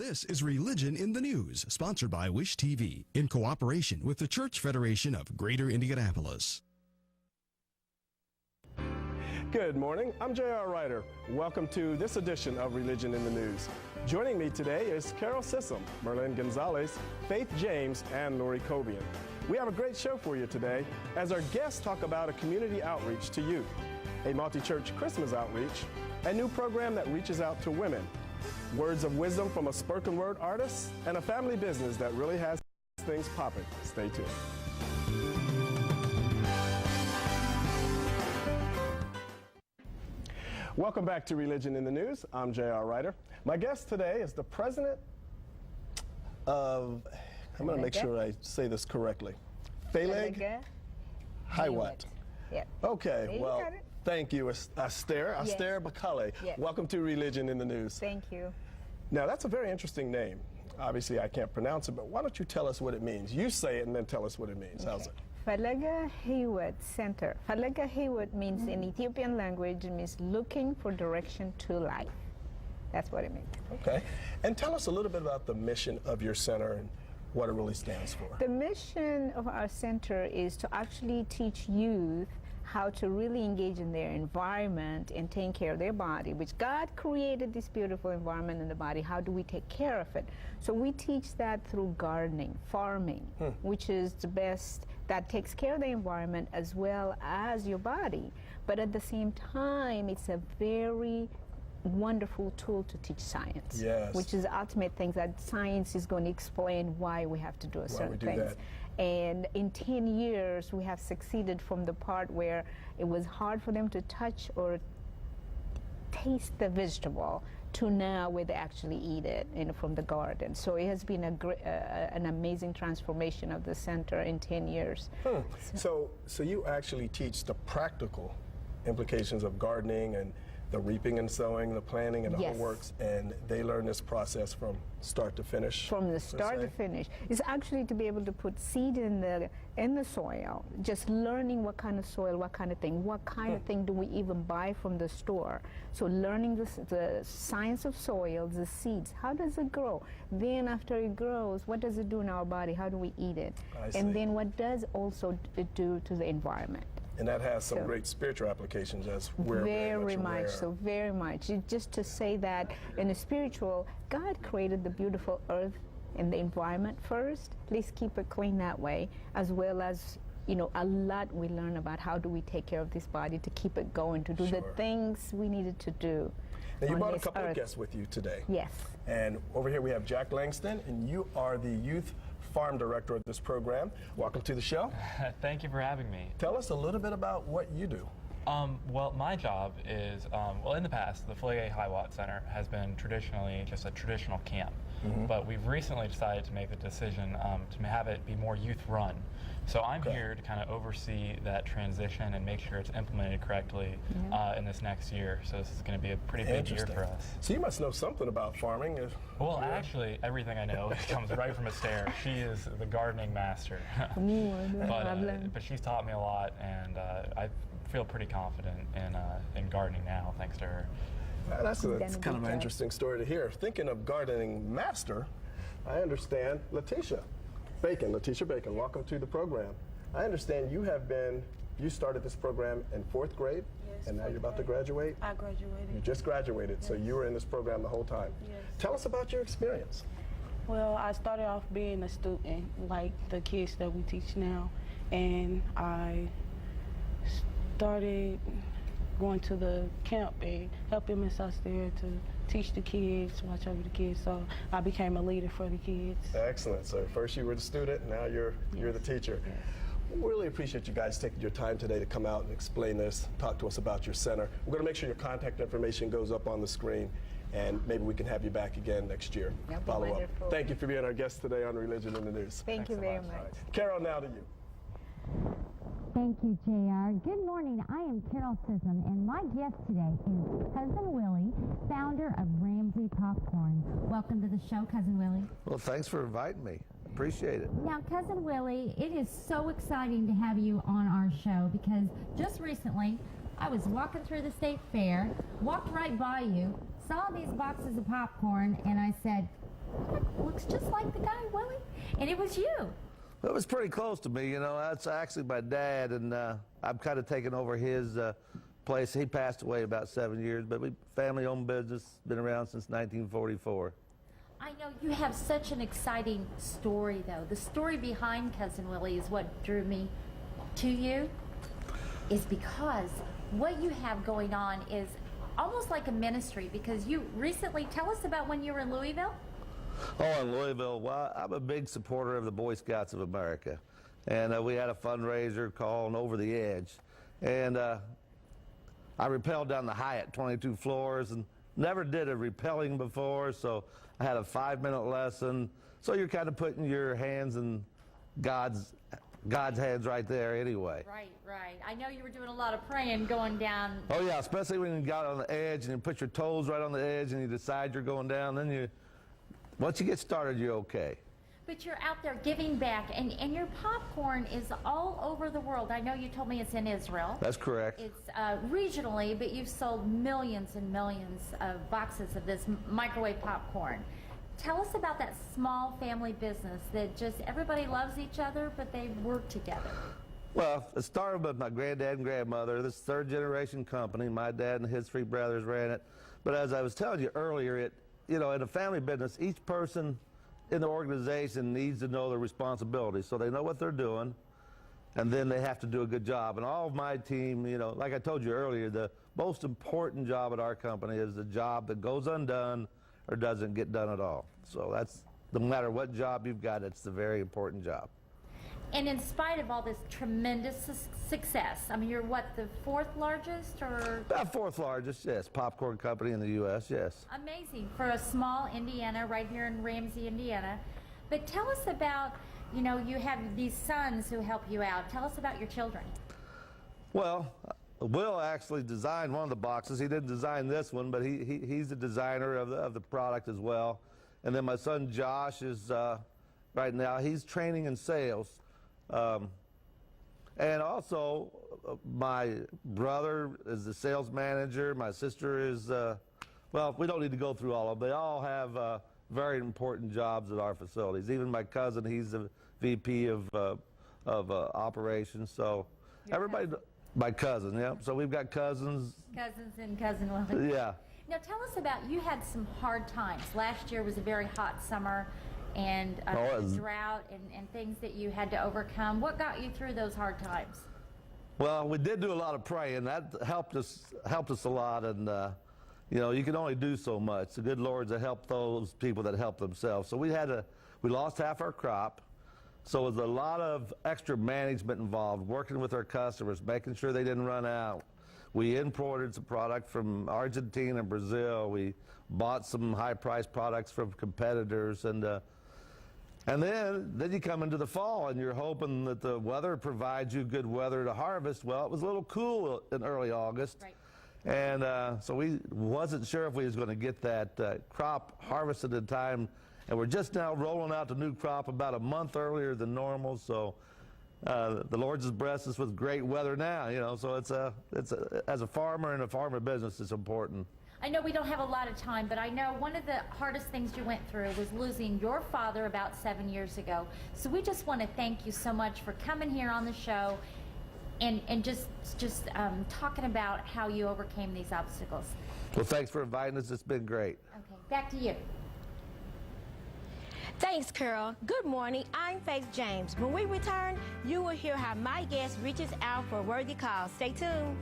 This is Religion in the News, sponsored by Wish TV, in cooperation with the Church Federation of Greater Indianapolis. Good morning, I'm J.R. Ryder. Welcome to this edition of Religion in the News. Joining me today is Carol Sissom, Merlin Gonzalez, Faith James, and Lori Cobian. We have a great show for you today as our guests talk about a community outreach to youth, a multi-church Christmas outreach, a new program that reaches out to women, words of wisdom from a spoken word artist, and a family business that really has things popping. Stay tuned. Welcome back to Religion in the News. I'm J.R. Ryder. My guest today is the president of, I'm going to make sure I say this correctly, Phaleg Hiwot. Yeah. Okay, well, thank you, Aster Bakale. Yes. Welcome to Religion in the News. Thank you. Now, that's a very interesting name. Obviously, I can't pronounce it, but why don't you tell us what it means? You say it and then tell us what it means. Okay. How's it? Falaga Hiwot Center. Falaga Hiwot means in Ethiopian language, it means looking for direction to life. That's what it means. Okay. And tell us a little bit about the mission of your center and what it really stands for. The mission of our center is to actually teach youth how to really engage in their environment and take care of their body, which God created this beautiful environment in the body. How do we take care of it? So we teach that through gardening, farming, which is the best, that takes care of the environment as well as your body. But at the same time, it's a very wonderful tool to teach science, yes, which is the ultimate thing that science is going to explain why we have to do certain things. And in 10 years, we have succeeded from the part where it was hard for them to touch or taste the vegetable to now where they actually eat it, from the garden. So it has been an amazing transformation of the center in 10 years. So you actually teach the practical implications of gardening and the reaping and sowing, the planting and the whole works, and they learn this process from start to finish? From the start to finish. It's actually to be able to put seed in the soil, just learning what kind of soil, what kind of thing, what kind of thing do we even buy from the store. So learning the science of soil, the seeds, how does it grow? Then after it grows, what does it do in our body? How do we eat it? And then what does also it do to the environment? And that has some great spiritual applications as we're very much so, very much. Just to say that in the spiritual, God created the beautiful earth and the environment first. Let's keep it clean that way, as well as, a lot we learn about how do we take care of this body to keep it going, to do the things we needed to do. Now, you brought a couple of guests with you today. Yes. And over here we have Jack Langston, and you are the youth farm director of this program. Welcome to the show. Thank you for having me. Tell us a little bit about what you do. Well, my job is, in the past, the Phaleg Hiwot Center has been traditionally just a traditional camp. But we've recently decided to make the decision to have it be more youth-run. So I'm here to kind of oversee that transition and make sure it's implemented correctly in this next year. So this is going to be a pretty big year for us. So you must know something about farming. Well, actually, everything I know comes right from Aster. She is the gardening master. But she's taught me a lot, and I feel pretty confident in gardening now, thanks to her. That's kind of an interesting story to hear. Thinking of gardening master, I understand Letitia Bacon, welcome to the program. I understand you started this program in 4th grade, and now you're about to graduate? I graduated. You just graduated, so you were in this program the whole time. Yes. Tell us about your experience. Well, I started off being a student, like the kids that we teach now, and I started going to the camp and helping Miss Aster to teach the kids, watch over the kids. So I became a leader for the kids. Excellent. So first you were the student, now you're the teacher. Yes. We really appreciate you guys taking your time today to come out and explain this, talk to us about your center. We're going to make sure your contact information goes up on the screen, and maybe we can have you back again next year. Follow up. Thank you for being our guest today on Religion in the News. Thank you very much. Right. Carol, now to you. Thank you, JR. Good morning. I am Carol Sissom, and my guest today is Cousin Willie, founder of Ramsey Popcorn. Welcome to the show, Cousin Willie. Well, thanks for inviting me. Appreciate it. Now, Cousin Willie, it is so exciting to have you on our show because just recently I was walking through the state fair, walked right by you, saw these boxes of popcorn, and I said, just like the guy, Willie, and it was you. It was pretty close to me, you know. That's actually my dad, and I've kind of taken over his place. He passed away about 7 years, but we family-owned business, been around since 1944. I know you have such an exciting story, though. The story behind Cousin Willie is what drew me to you, is because what you have going on is almost like a ministry, because you recently, tell us about when you were in Louisville. Oh, in Louisville, well, I'm a big supporter of the Boy Scouts of America. And we had a fundraiser called Over the Edge. And I rappelled down the Hyatt 22 floors and never did a rappelling before, so I had a 5-minute lesson. So you're kind of putting your hands in God's hands right there anyway. Right, right. I know you were doing a lot of praying going down. Oh, yeah, especially when you got on the edge and you put your toes right on the edge and you decide you're going down, then once you get started, you're okay. But you're out there giving back, and your popcorn is all over the world. I know you told me it's in Israel. That's correct. It's regionally, but you've sold millions and millions of boxes of this microwave popcorn. Tell us about that small family business that just everybody loves each other, but they work together. Well, it started with my granddad and grandmother. This third-generation company. My dad and his 3 brothers ran it. But as I was telling you earlier, in a family business, each person in the organization needs to know their responsibilities, so they know what they're doing, and then they have to do a good job. And all of my team, like I told you earlier, the most important job at our company is the job that goes undone or doesn't get done at all. So that's, no matter what job you've got, it's a very important job. And in spite of all this tremendous success, I mean, you're what, the 4th largest, or? About 4th largest, yes. Popcorn company in the U.S., yes. Amazing for a small Indiana, right here in Ramsey, Indiana. But tell us about, you have these sons who help you out. Tell us about your children. Well, Will actually designed one of the boxes. He didn't design this one, but he's the designer of the product as well. And then my son Josh is, right now, he's training in sales. And also, my brother is the sales manager. My sister is, well, we don't need to go through all of them. They all have very important jobs at our facilities. Even my cousin, he's the VP of operations. So everybody, my cousin, yeah. So we've got cousins. Cousins and Cousin Willie. Yeah. Now tell us about, you had some hard times. Last year was a very hot summer, and drought and things that you had to overcome. What got you through those hard times? Well, we did do a lot of praying. That helped us a lot, and you can only do so much. The good Lord's to help those people that help themselves. So we lost half our crop. So there's a lot of extra management involved, working with our customers, making sure they didn't run out. We imported some product from Argentina and Brazil. We bought some high-priced products from competitors, and then you come into the fall, and you're hoping that the weather provides you good weather to harvest. Well, it was a little cool in early August, right. And so we wasn't sure if we was going to get that crop harvested in time, and we're just now rolling out the new crop about a month earlier than normal. So the Lord has blessed us with great weather now. So it's as a farmer and a farmer business, it's important. I know we don't have a lot of time, but I know one of the hardest things you went through was losing your father about 7 years ago. So we just want to thank you so much for coming here on the show and just talking about how you overcame these obstacles. Well, thanks for inviting us. It's been great. Okay, back to you. Thanks, Carol. Good morning. I'm Faith James. When we return, you will hear how my guest reaches out for a worthy cause. Stay tuned.